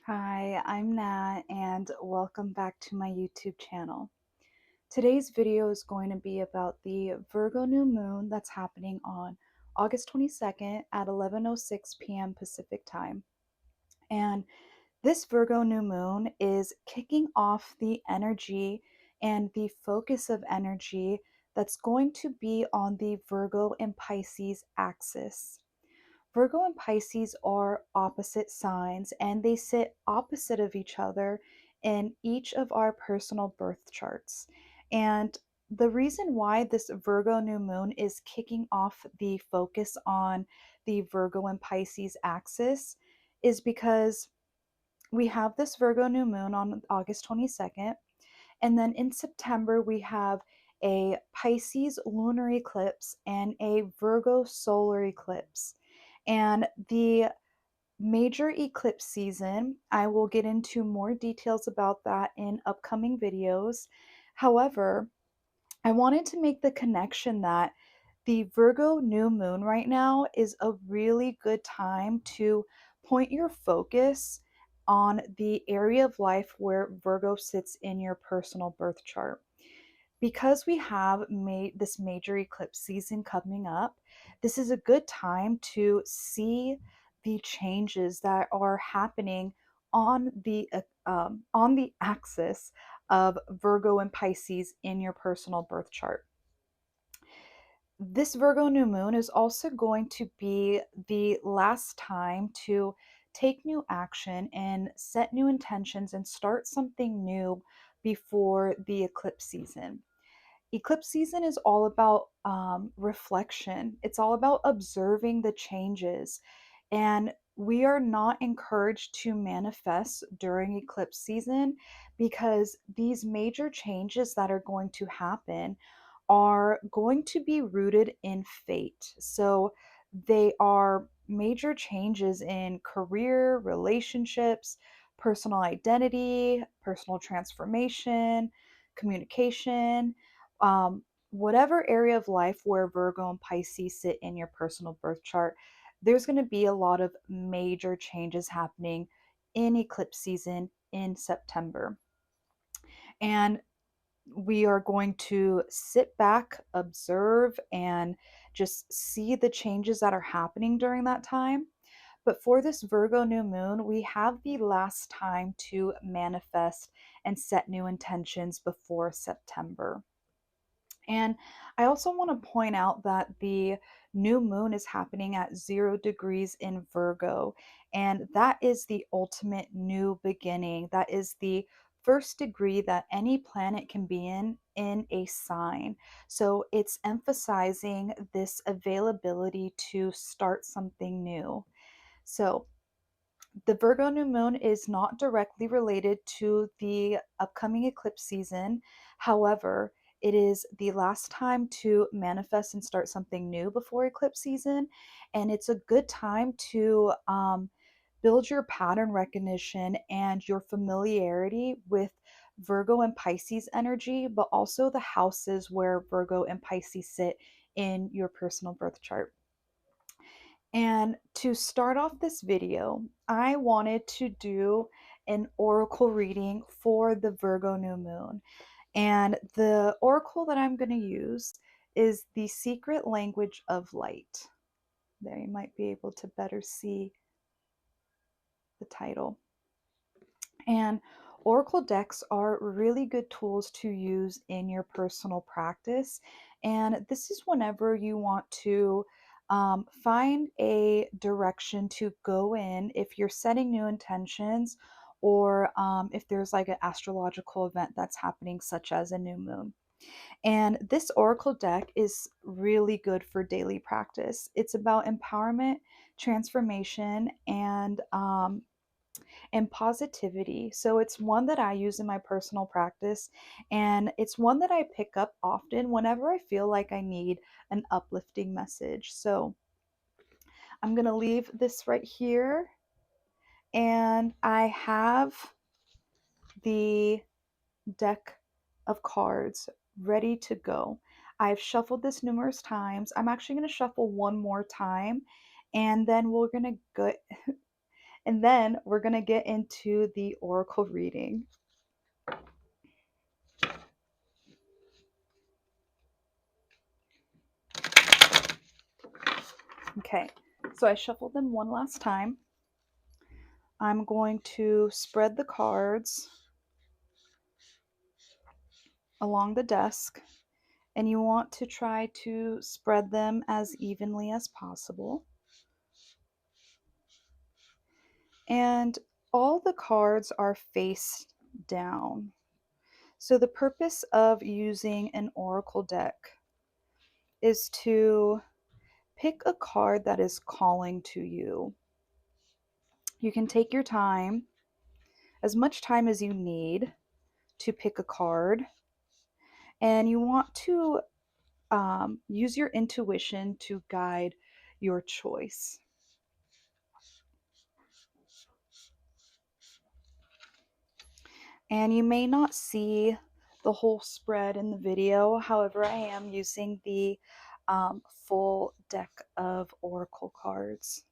Hi, I'm Nat, and welcome back to my YouTube channel. Today's video is going to be about the Virgo New Moon that's happening on August 22nd at 11:06 p.m. Pacific Time. And this Virgo New Moon is kicking off the energy and the focus of energy that's going to be on the Virgo and Pisces axis. Virgo and Pisces are opposite signs and they sit opposite of each other in each of our personal birth charts. And the reason why this Virgo new moon is kicking off the focus on the Virgo and Pisces axis is because we have this Virgo new moon on August 22nd. And then in September, we have a Pisces lunar eclipse and a Virgo solar eclipse. And the major eclipse season, I will get into more details about that in upcoming videos. However, I wanted to make the connection that the Virgo new moon right now is a really good time to point your focus on the area of life where Virgo sits in your personal birth chart. Because we have made this major eclipse season coming up, this is a good time to see the changes that are happening on the axis of Virgo and Pisces in your personal birth chart. This Virgo new moon is also going to be the last time to take new action and set new intentions and start something new before the eclipse season. Eclipse season is all about reflection. It's all about observing the changes. And we are not encouraged to manifest during eclipse season because these major changes that are going to happen are going to be rooted in fate. So they are major changes in career, relationships, personal identity, personal transformation, communication, whatever area of life where Virgo and Pisces sit in your personal birth chart, there's going to be a lot of major changes happening in eclipse season in September. And we are going to sit back, observe, and just see the changes that are happening during that time. But for this Virgo new moon, we have the last time to manifest and set new intentions before September. And I also want to point out that the new moon is happening at 0 degrees in Virgo. And that is the ultimate new beginning. That is the first degree that any planet can be in a sign. So it's emphasizing this availability to start something new. So the Virgo new moon is not directly related to the upcoming eclipse season. However, it is the last time to manifest and start something new before eclipse season. And it's a good time to build your pattern recognition and your familiarity with Virgo and Pisces energy, but also the houses where Virgo and Pisces sit in your personal birth chart. And to start off this video, I wanted to do an oracle reading for the Virgo new moon. And the oracle that I'm going to use is the secret language of light. There, you might be able to better see the title. And oracle decks are really good tools to use in your personal practice. And this is whenever you want to find a direction to go in if you're setting new intentions or if there's like an astrological event that's happening, such as a new moon. And this oracle deck is really good for daily practice. It's about empowerment, transformation, and positivity. So it's one that I use in my personal practice, and it's one that I pick up often whenever I feel like I need an uplifting message. So I'm going to leave this right here, and I have the deck of cards ready to go. I've shuffled this numerous times. I'm actually going to shuffle one more time, and then we're going to go And then we're going to get into the oracle reading. Okay, so I shuffled them one last time. I'm going to spread the cards along the desk, and you want to try to spread them as evenly as possible. And all the cards are face down. So, the purpose of using an oracle deck is to pick a card that is calling to you. You can take your time, as much time as you need, to pick a card, and you want to use your intuition to guide your choice. And you may not see the whole spread in the video, however, I am using the full deck of oracle cards.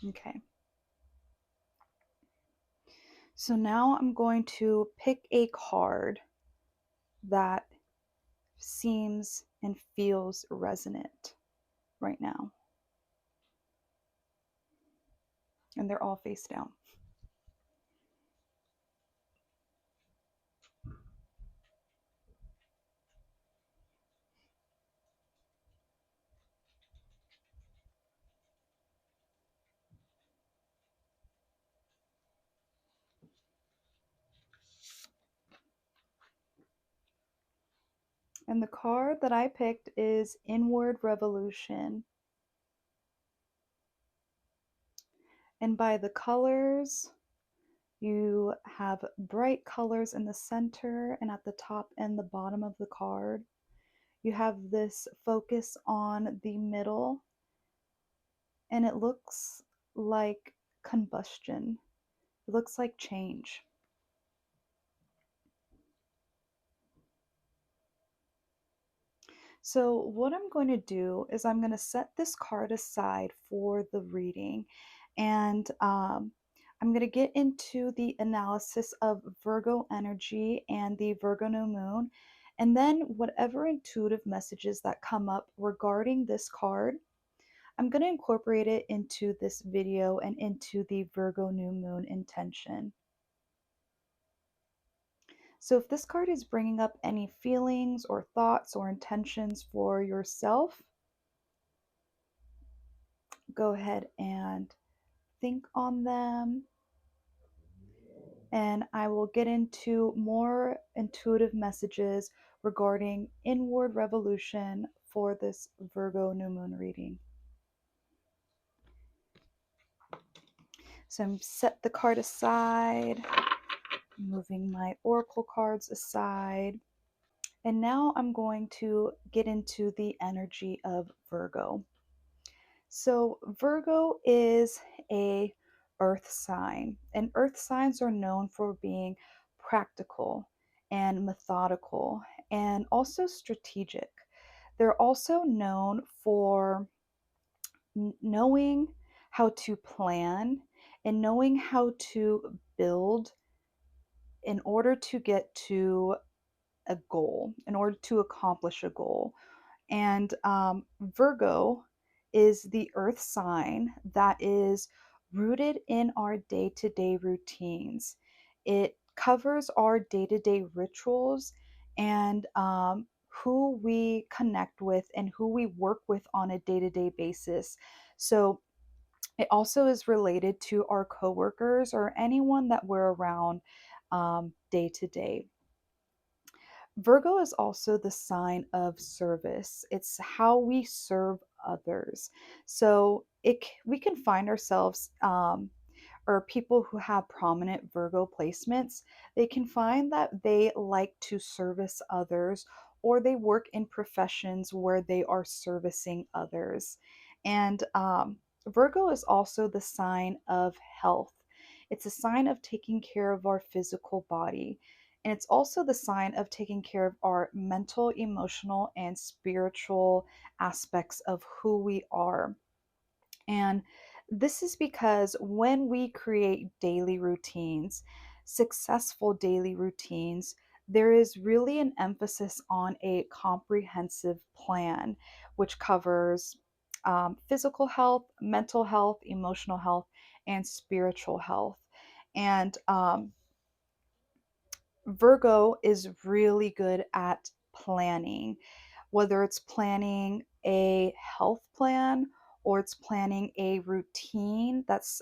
Okay. So now I'm going to pick a card that seems and feels resonant right now. And they're all face down. And the card that I picked is Inward Revolution. And by the colors, you have bright colors in the center and at the top and the bottom of the card. You have this focus on the middle, and it looks like combustion. It looks like change. So what I'm going to do is I'm going to set this card aside for the reading, and I'm going to get into the analysis of Virgo energy and the Virgo New Moon, and then whatever intuitive messages that come up regarding this card, I'm going to incorporate it into this video and into the Virgo New Moon intention. So if this card is bringing up any feelings or thoughts or intentions for yourself, go ahead and think on them. And I will get into more intuitive messages regarding inward revolution for this Virgo new moon reading. So I'm set the card aside, moving my oracle cards aside. And now I'm going to get into the energy of Virgo. So Virgo is a earth sign, and earth signs are known for being practical and methodical and also strategic. They're also known for knowing how to plan and knowing how to build in order to get to a goal, in order to accomplish a goal. And Virgo is the earth sign that is rooted in our day to day routines. It covers our day to day rituals and who we connect with and who we work with on a day to day basis. So it also is related to our coworkers or anyone that we're around day to day. Virgo is also the sign of service. It's how we serve others. So we can find ourselves, or people who have prominent Virgo placements, they can find that they like to service others, or they work in professions where they are servicing others. And Virgo is also the sign of health. It's a sign of taking care of our physical body. And it's also the sign of taking care of our mental, emotional, and spiritual aspects of who we are. And this is because when we create daily routines, successful daily routines, there is really an emphasis on a comprehensive plan, which covers physical health, mental health, emotional health, and spiritual health. And Virgo is really good at planning, whether it's planning a health plan or it's planning a routine that's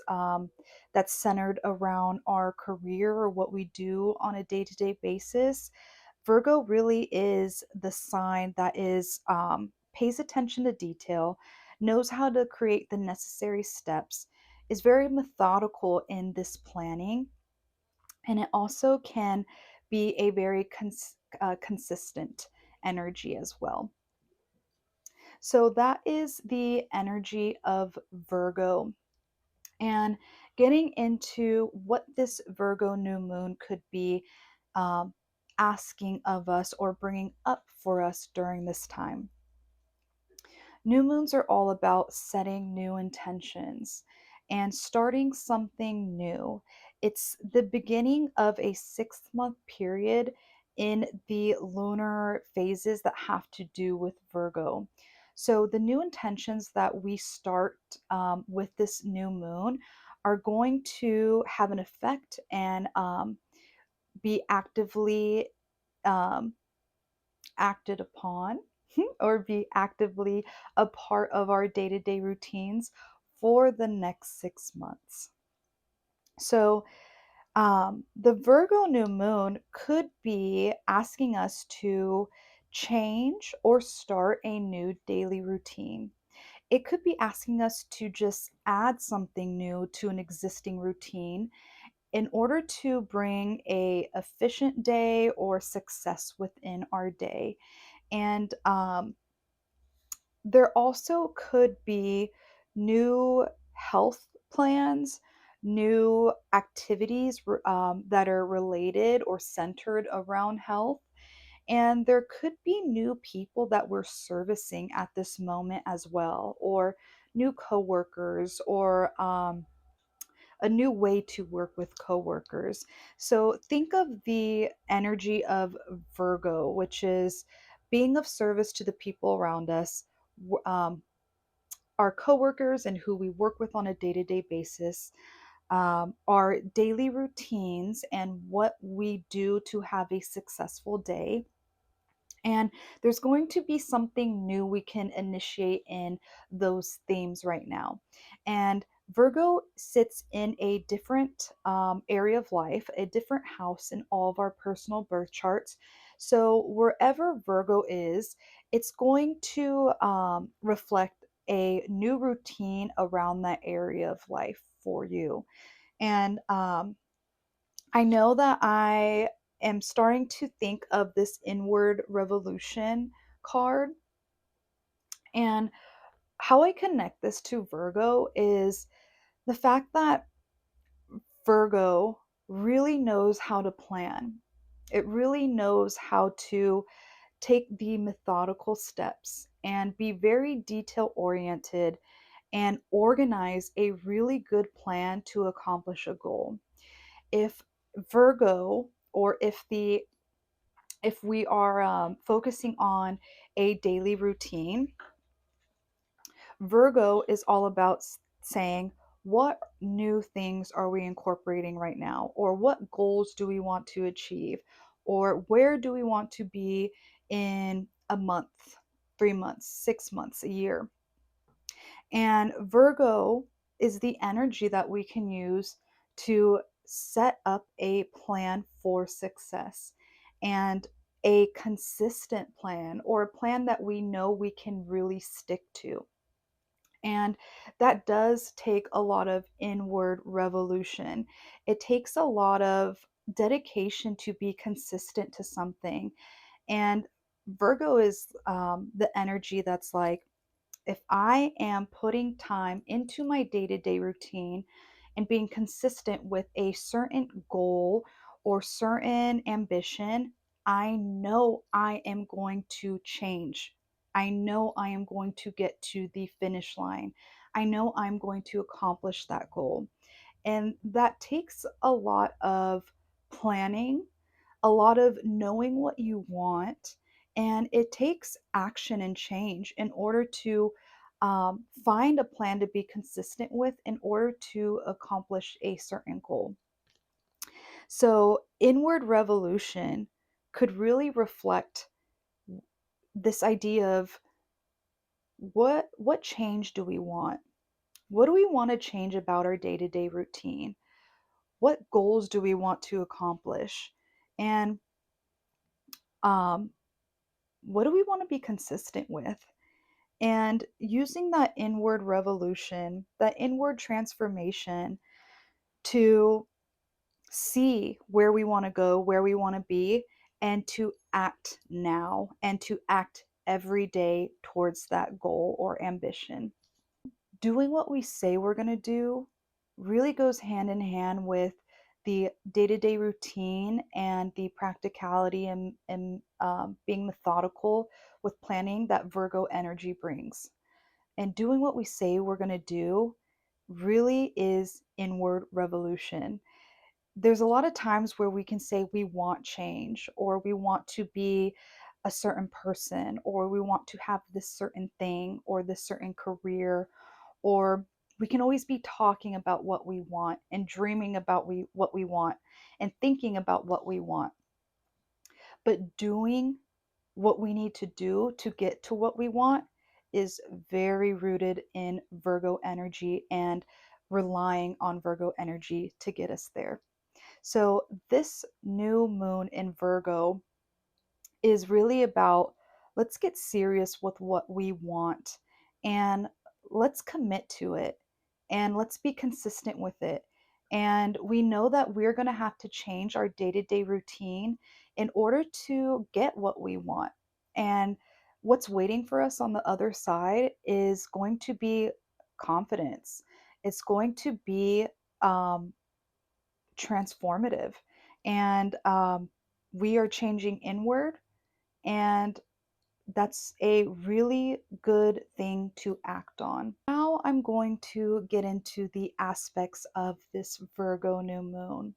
centered around our career or what we do on a day-to-day basis. Virgo really is the sign that is pays attention to detail, knows how to create the necessary steps, is very methodical in this planning, and it also can be a very consistent energy as well. So that is the energy of Virgo. And getting into what this Virgo new moon could be um, asking of us or bringing up for us during this time. New moons are all about setting new intentions and starting something new. It's the beginning of a 6 month period in the lunar phases that have to do with Virgo. So, the new intentions that we start with this new moon are going to have an effect and be actively um, acted upon or be actively a part of our day to day routines for the next 6 months. So, the Virgo new moon could be asking us to change or start a new daily routine. It could be asking us to just add something new to an existing routine in order to bring a efficient day or success within our day. And there also could be new health plans, new activities that are related or centered around health. And there could be new people that we're servicing at this moment as well, or new coworkers, or a new way to work with coworkers. So think of the energy of Virgo, which is being of service to the people around us, our coworkers and who we work with on a day-to-day basis, our daily routines and what we do to have a successful day. And there's going to be something new we can initiate in those themes right now. And Virgo sits in a different area of life, a different house in all of our personal birth charts. So wherever Virgo is, it's going to reflect a new routine around that area of life for you. And I know that I am starting to think of this inward revolution card. And how I connect this to Virgo is the fact that Virgo really knows how to plan. It really knows how to take the methodical steps and be very detail oriented and organize a really good plan to accomplish a goal. If Virgo or if we are focusing on a daily routine, Virgo is all about saying, what new things are we incorporating right now? Or what goals do we want to achieve? Or where do we want to be in a month, 3 months, 6 months, a year? And Virgo is the energy that we can use to set up a plan for success and a consistent plan or a plan that we know we can really stick to. And that does take a lot of inward revolution. It takes a lot of dedication to be consistent to something. And Virgo is the energy that's like, if I am putting time into my day to day routine, and being consistent with a certain goal or certain ambition, I know I am going to change. I know I am going to get to the finish line. I know I'm going to accomplish that goal. And that takes a lot of planning, a lot of knowing what you want, and it takes action and change in order to find a plan to be consistent with in order to accomplish a certain goal. So, inward revolution could really reflect this idea of what change do we want? What do we want to change about our day-to-day routine? What goals do we want to accomplish? And um, what do we want to be consistent with? And using that inward revolution, that inward transformation to see where we want to go, where we want to be, and to act now and to act every day towards that goal or ambition. Doing what we say we're going to do really goes hand in hand with the day-to-day routine and the practicality and being methodical with planning that Virgo energy brings. And doing what we say we're going to do really is inward revolution. There's a lot of times where we can say we want change, or we want to be a certain person, or we want to have this certain thing or this certain career, or we can always be talking about what we want and dreaming about what we want and thinking about what we want. But doing what we need to do to get to what we want is very rooted in Virgo energy and relying on Virgo energy to get us there. So, this new moon in Virgo is really about, let's get serious with what we want and let's commit to it and let's be consistent with it. And we know that we're going to have to change our day to day routine in order to get what we want. And what's waiting for us on the other side is going to be confidence. It's going to be um, transformative. And we are changing inward, and that's a really good thing to act on. Now I'm going to get into the aspects of this Virgo new moon.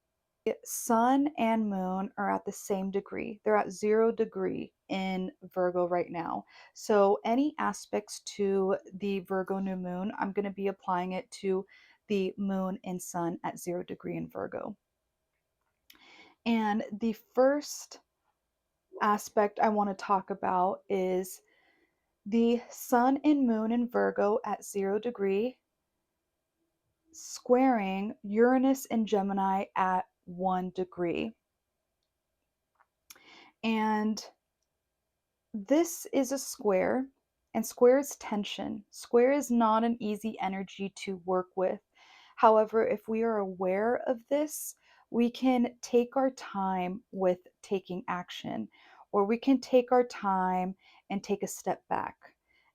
Sun and moon are at the same degree. They're at 0 degree in Virgo right now. So any aspects to the Virgo new moon, I'm going to be applying it to the moon and sun at 0 degree in Virgo. And the first aspect I want to talk about is the sun and moon in Virgo at 0 degree squaring Uranus and Gemini at 1 degree. And this is a square, and square is tension. Square is not an easy energy to work with. However, if we are aware of this, we can take our time with taking action, or we can take our time and take a step back.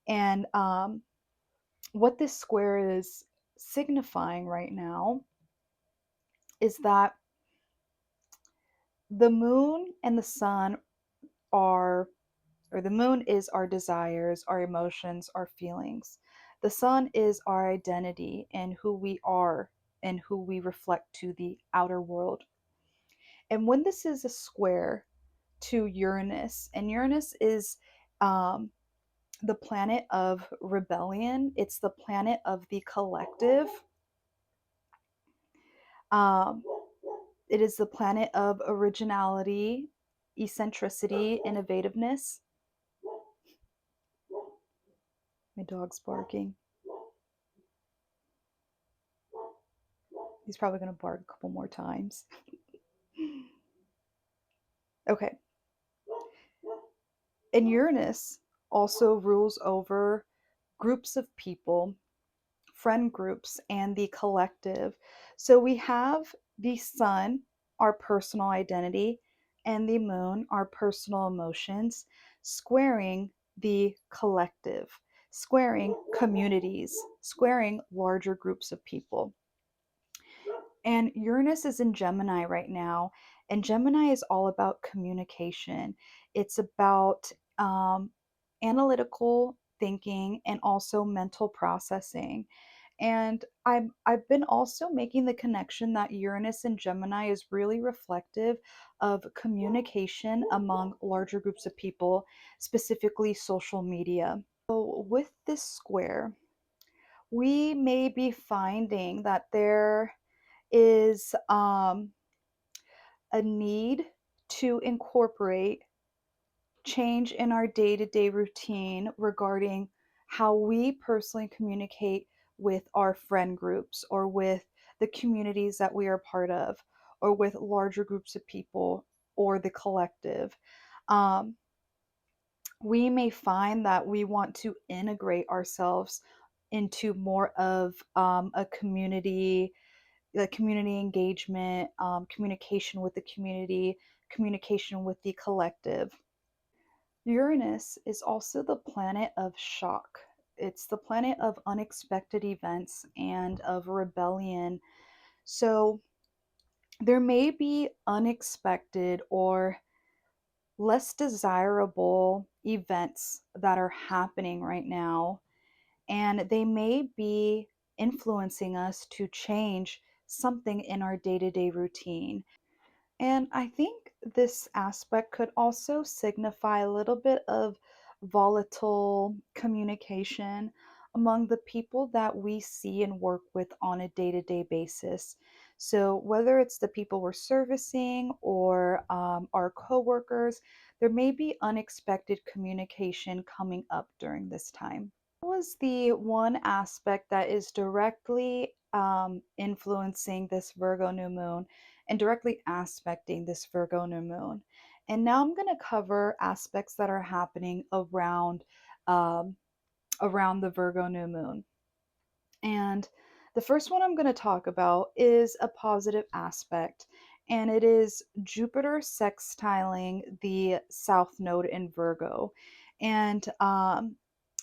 And what this square is signifying right now is that the moon and the sun are, or the moon is our desires, our emotions, our feelings. The sun is our identity and who we are and who we reflect to the outer world. And when this is a square to Uranus, and Uranus is um, the planet of rebellion, it's the planet of the collective. Um, it is the planet of originality, eccentricity, innovativeness. My dog's barking. He's probably going to bark a couple more times. Okay. And Uranus also rules over groups of people, friend groups, and the collective. So we have the sun, our personal identity, and the moon, our personal emotions, squaring the collective, squaring communities, squaring larger groups of people. And Uranus is in Gemini right now. And Gemini is all about communication. It's about analytical thinking and also mental processing. And I've been also making the connection that Uranus and Gemini is really reflective of communication among larger groups of people, specifically social media. So with this square, we may be finding that there is a need to incorporate change in our day to day routine regarding how we personally communicate with our friend groups or with the communities that we are part of or with larger groups of people or the collective. Um, we may find that we want to integrate ourselves into more of a community, the community engagement, communication with the community, communication with the collective. Uranus is also the planet of shock. It's the planet of unexpected events and of rebellion. So there may be unexpected or less desirable events that are happening right now, and they may be influencing us to change something in our day to day routine. And I think this aspect could also signify a little bit of volatile communication among the people that we see and work with on a day to day basis. So, whether it's the people we're servicing or our coworkers, there may be unexpected communication coming up during this time. Was the one aspect that is directly influencing this Virgo new moon and directly aspecting this Virgo new moon. And now I'm going to cover aspects that are happening um, around the Virgo new moon. And the first one I'm going to talk about is a positive aspect, and it is Jupiter sextiling the South Node in Virgo. And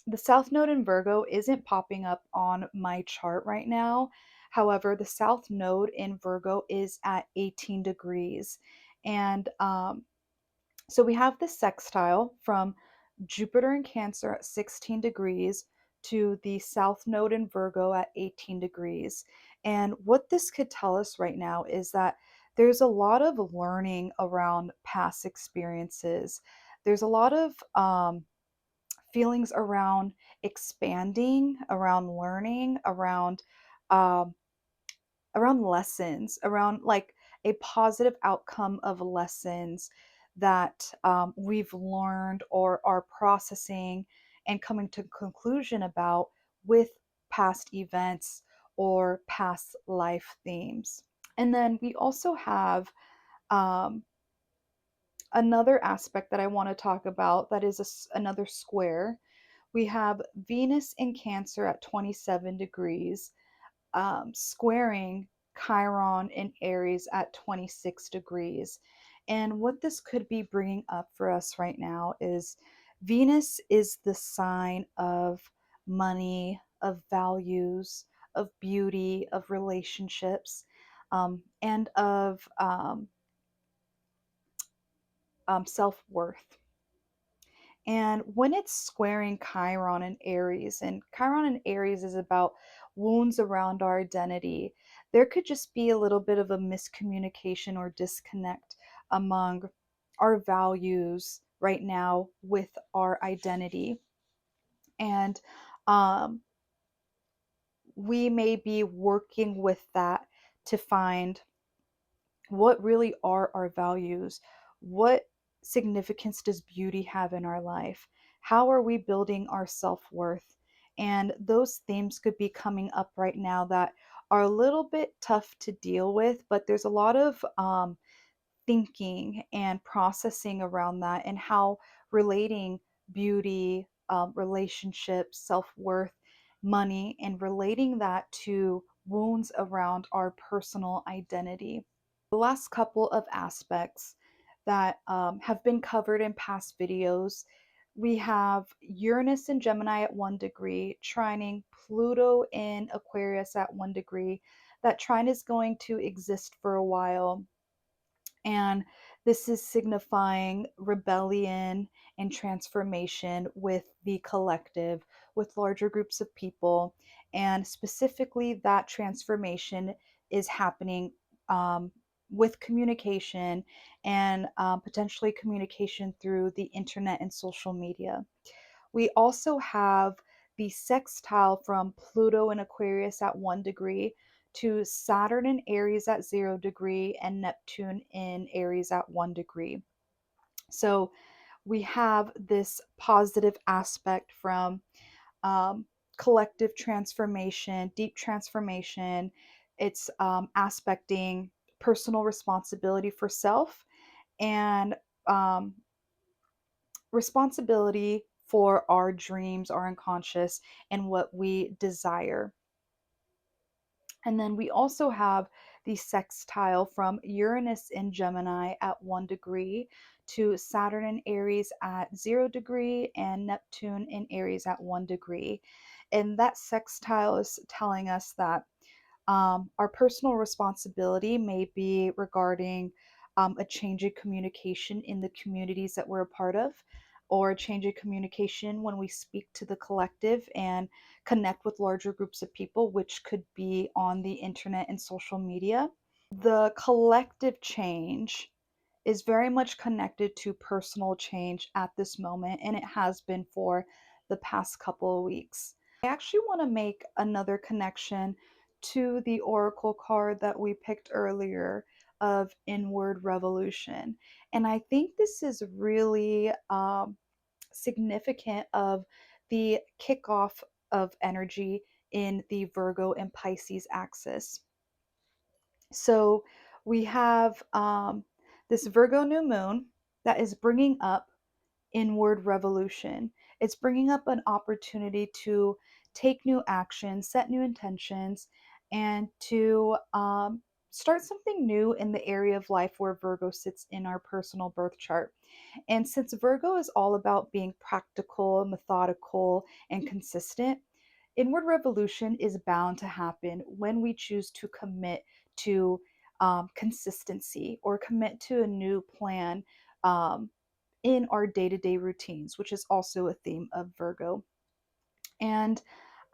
the South Node in Virgo isn't popping up on my chart right now. However, the South Node in Virgo is at 18 degrees. And so we have the sextile from Jupiter in Cancer at 16 degrees to the South Node in Virgo at 18 degrees. And what this could tell us right now is that there's a lot of learning around past experiences. There's a lot of feelings around expanding, around learning, um, around lessons, around like a positive outcome of lessons that we've learned or are processing and coming to conclusion about with past events or past life themes. And then we also have um, another aspect that I want to talk about that is another square. We have Venus in Cancer at 27 degrees, squaring Chiron in Aries at 26 degrees. And what this could be bringing up for us right now is Venus is the sign of money, of values, of beauty, of relationships, and of self worth. And when it's squaring Chiron and Aries, and Chiron and Aries is about wounds around our identity, there could just be a little bit of a miscommunication or disconnect among our values right now with our identity. And um, we may be working with that to find what really are our values? What significance does beauty have in our life? How are we building our self worth? And those themes could be coming up right now that are a little bit tough to deal with, but there's a lot of thinking and processing around that and how relating beauty, relationships, self worth, money, and relating that to wounds around our personal identity. The last couple of aspects that have been covered in past videos, we have Uranus in Gemini at 1 degree, trining Pluto in Aquarius at 1 degree, that trine is going to exist for a while, and this is signifying rebellion and transformation with the collective, with larger groups of people. And specifically, that transformation is happening um, with communication and potentially communication through the internet and social media. We also have the sextile from Pluto in Aquarius at 1 degree to Saturn in Aries at 0 degree and Neptune in Aries at 1 degree. So we have this positive aspect from um, collective transformation, deep transformation. It's aspecting personal responsibility for self and um, responsibility for our dreams, our unconscious, and what we desire. And then we also have the sextile from Uranus in Gemini at 1 degree to Saturn in Aries at 0 degree and Neptune in Aries at 1 degree. And that sextile is telling us that our personal responsibility may be regarding a change in communication in the communities that we're a part of, or a change in communication when we speak to the collective and connect with larger groups of people, which could be on the internet and social media. The collective change is very much connected to personal change at this moment, and it has been for the past couple of weeks. I actually want to make another connection to the oracle card that we picked earlier of inward revolution. And I think this is really significant of the kickoff of energy in the Virgo and Pisces axis. So we have this Virgo new moon that is bringing up inward revolution. It's bringing up an opportunity to take new action, set new intentions, and to start something new in the area of life where Virgo sits in our personal birth chart. And since Virgo is all about being practical, methodical, and consistent, inward revolution is bound to happen when we choose to commit to consistency or commit to a new plan in our day to day routines, which is also a theme of Virgo. And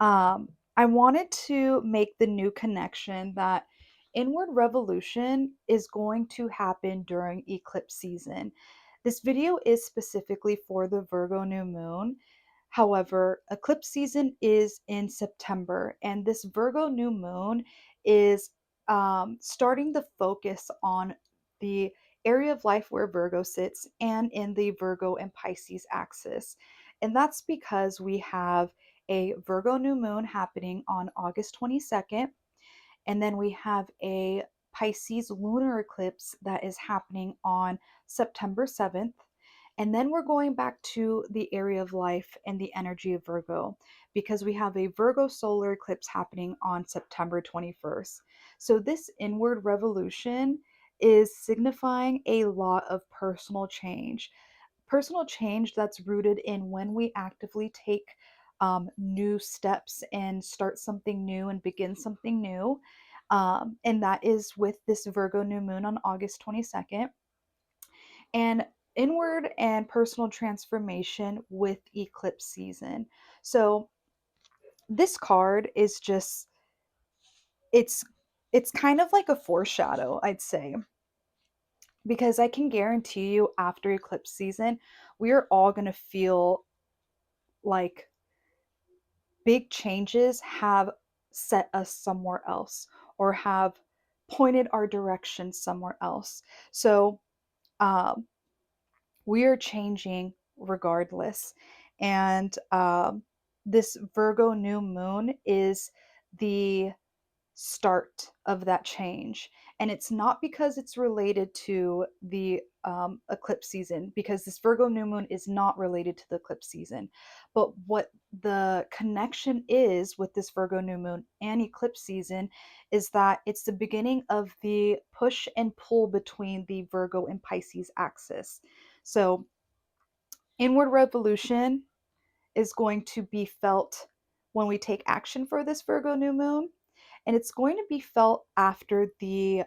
I wanted to make the new connection that inward revolution is going to happen during eclipse season. This video is specifically for the Virgo new moon. However, eclipse season is in September, and this Virgo new moon is starting to focus on the area of life where Virgo sits and in the Virgo and Pisces axis. And that's because we have a Virgo new moon happening on August 22nd, and then we have a Pisces lunar eclipse that is happening on September 7th. And then we're going back to the area of life and the energy of Virgo because we have a Virgo solar eclipse happening on September 21st. So, this inward revolution is signifying a lot of personal change that's rooted in when we actively take new steps and start something new and begin something new. And that is with this Virgo new moon on August 22nd. And inward and personal transformation with eclipse season. So this card is just it's it's kind of like a foreshadow, I'd say, because I can guarantee you after eclipse season, we are all going to feel like big changes have set us somewhere else or have pointed our direction somewhere else. So um, we are changing regardless. And this Virgo new moon is the start of that change. And it's not because it's related to the eclipse season, because this Virgo new moon is not related to the eclipse season. But what the connection is with this Virgo new moon and eclipse season is that it's the beginning of the push and pull between the Virgo and Pisces axis. So, inward revolution is going to be felt when we take action for this Virgo new moon, and it's going to be felt after the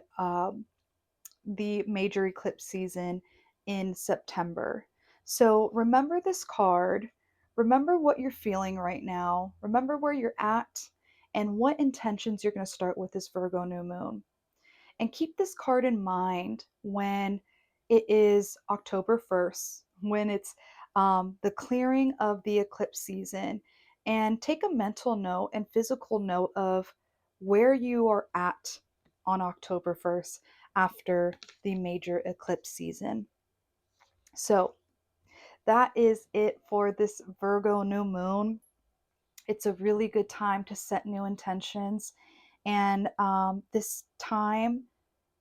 major eclipse season in September. So remember this card. Remember what you're feeling right now. Remember where you're at and what intentions you're going to start with this Virgo new moon. And keep this card in mind when it is October 1st, when it's the clearing of the eclipse season. And take a mental note and physical note of where you are at on October 1st after the major eclipse season. So, that is it for this Virgo new moon. It's a really good time to set new intentions. And this time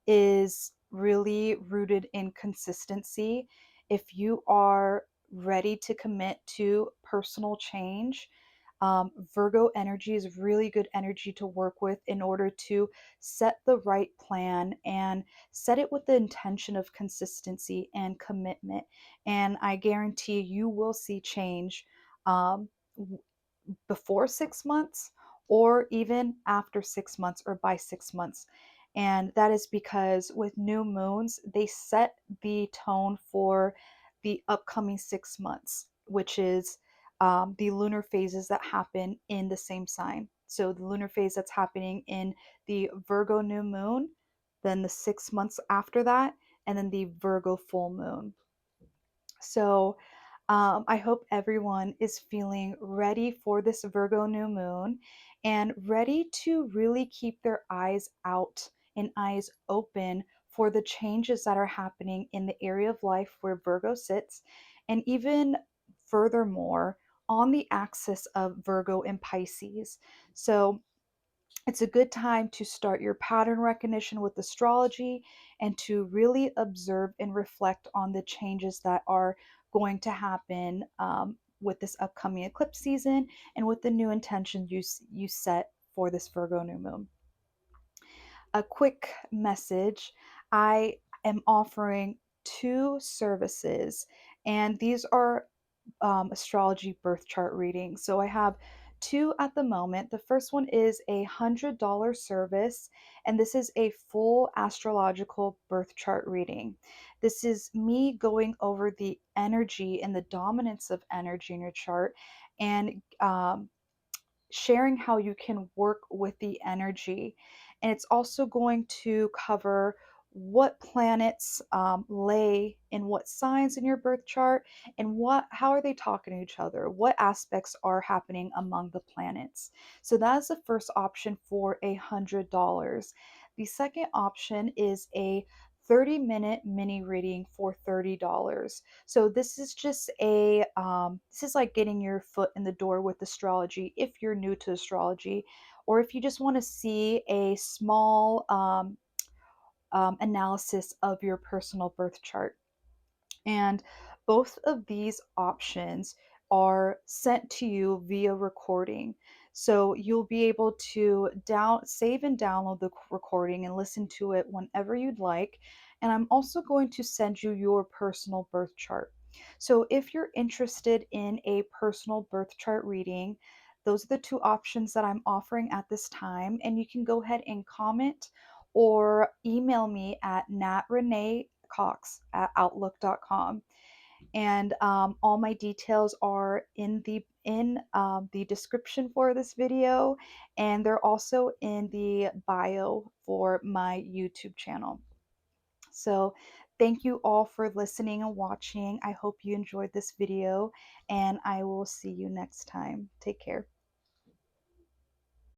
is really rooted in consistency. If you are ready to commit to personal change, Virgo energy is really good energy to work with in order to set the right plan and set it with the intention of consistency and commitment. And I guarantee you will see change um, before 6 months or even after 6 months or by 6 months. And that is because with new moons, they set the tone for the upcoming 6 months, which is the lunar phases that happen in the same sign. So the lunar phase that's happening in the Virgo new moon, then the 6 months after that, and then the Virgo full moon. So I hope everyone is feeling ready for this Virgo new moon and ready to really keep their eyes out and eyes open for the changes that are happening in the area of life where Virgo sits, and even furthermore on the axis of Virgo and Pisces. So it's a good time to start your pattern recognition with astrology and to really observe and reflect on the changes that are going to happen with this upcoming eclipse season and with the new intentions you set for this Virgo new moon. A quick message: I am offering two services, and these are astrology birth chart reading. So I have two at the moment. The first one is a $100 service, and this is a full astrological birth chart reading. This is me going over the energy and the dominance of energy in your chart and sharing how you can work with the energy. And it's also going to cover what planets lay in what signs in your birth chart and how are they talking to each other, what aspects are happening among the planets. So that is the first option for $100. The second option is a 30-minute mini reading for $30. So this is just this is like getting your foot in the door with astrology if you're new to astrology, or if you just want to see a small analysis of your personal birth chart. And both of these options are sent to you via recording. So you'll be able to save and download the recording and listen to it whenever you'd like. And I'm also going to send you your personal birth chart. So if you're interested in a personal birth chart reading, those are the two options that I'm offering at this time. And you can go ahead and comment or email me at natreneecox@outlook.com. And all my details are in the description for this video, and they're also in the bio for my YouTube channel. So thank you all for listening and watching. I hope you enjoyed this video, and I will see you next time. Take care.